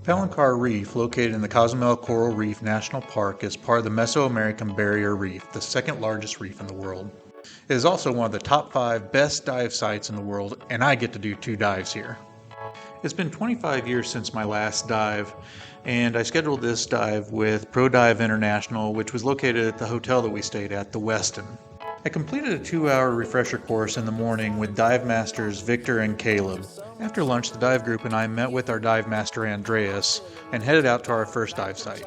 Palancar Reef, located in the Cozumel Coral Reef National Park, is part of the Mesoamerican Barrier Reef, the second largest reef in the world. It is also one of the top 5 best dive sites in the world, and I get to do 2 dives here. It's been 25 years since my last dive, and I scheduled this dive with Pro Dive International, which was located at the hotel that we stayed at, the Westin. I completed a 2-hour refresher course in the morning with dive masters Victor and Caleb. After lunch, the dive group and I met with our dive master Andreas and headed out to our first dive site.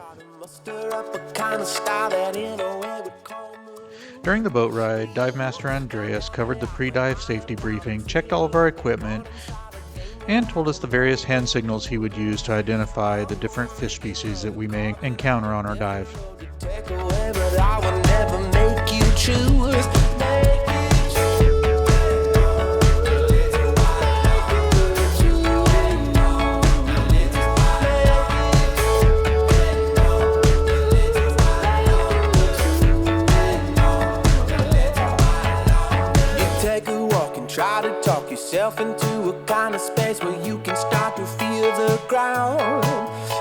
During the boat ride, dive master Andreas covered the pre-dive safety briefing, checked all of our equipment, and told us the various hand signals he would use to identify the different fish species that we may encounter on our dive. Try to talk yourself into a kind of space where you can start to feel the ground.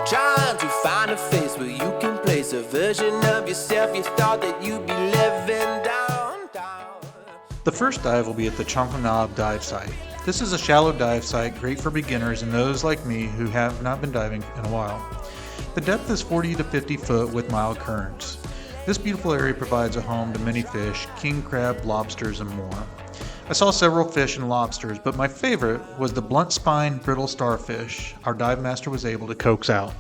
Trying to find a face where you can place a version of yourself you thought that you'd be living down. The first dive will be at the Chankanaab dive site. This is a shallow dive site, great for beginners and those like me who have not been diving in a while. The depth is 40 to 50 foot with mild currents. This beautiful area provides a home to many fish, king crab, lobsters, and more. I saw several fish and lobsters, but my favorite was the blunt-spined brittle starfish our dive master was able to coax out.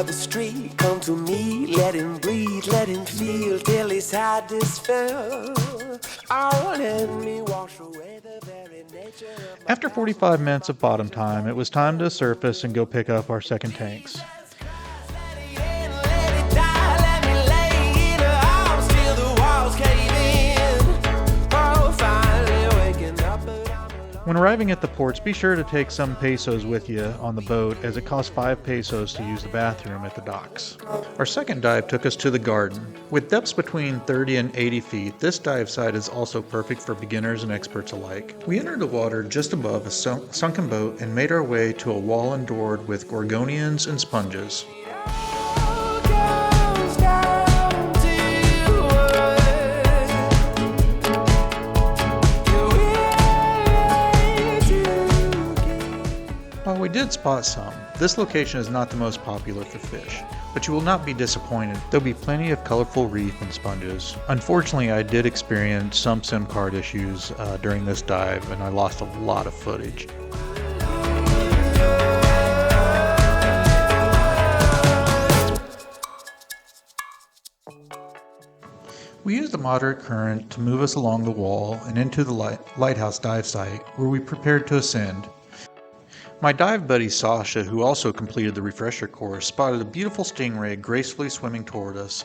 The street, come to me, let him breathe, let him feel till his heart is filled. Oh, let me wash away the very nature of my... After 45 minutes of bottom time, it was time to surface and go pick up our second tanks. When arriving at the ports, be sure to take some pesos with you on the boat, as it costs 5 pesos to use the bathroom at the docks. Our second dive took us to the garden. With depths between 30 and 80 feet, this dive site is also perfect for beginners and experts alike. We entered the water just above a sunken boat and made our way to a wall adored with gorgonians and sponges. While we did spot some, this location is not the most popular for fish, but you will not be disappointed. There'll be plenty of colorful reef and sponges. Unfortunately, I did experience some SIM card issues during this dive, and I lost a lot of footage. We used a moderate current to move us along the wall and into the Lighthouse dive site, where we prepared to ascend. My dive buddy Sasha, who also completed the refresher course, spotted a beautiful stingray gracefully swimming toward us.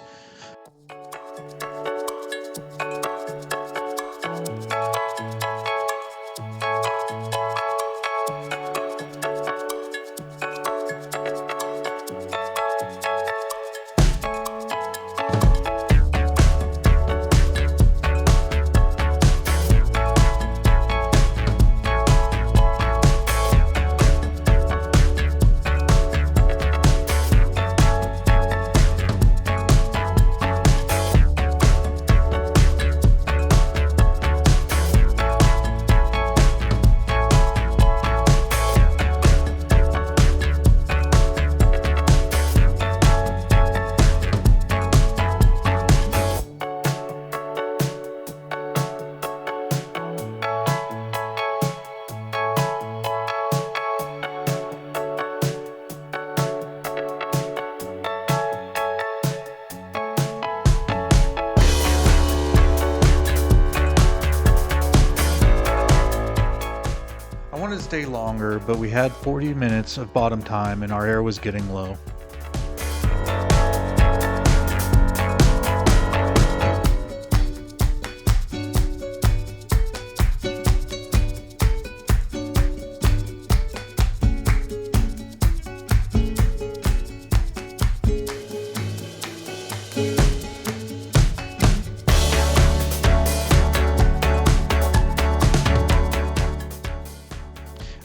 I wanted to stay longer, but we had 40 minutes of bottom time and our air was getting low.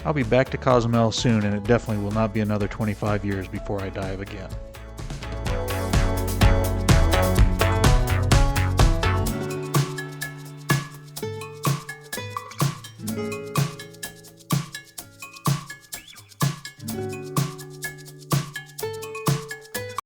I'll be back to Cozumel soon, and it definitely will not be another 25 years before I dive again.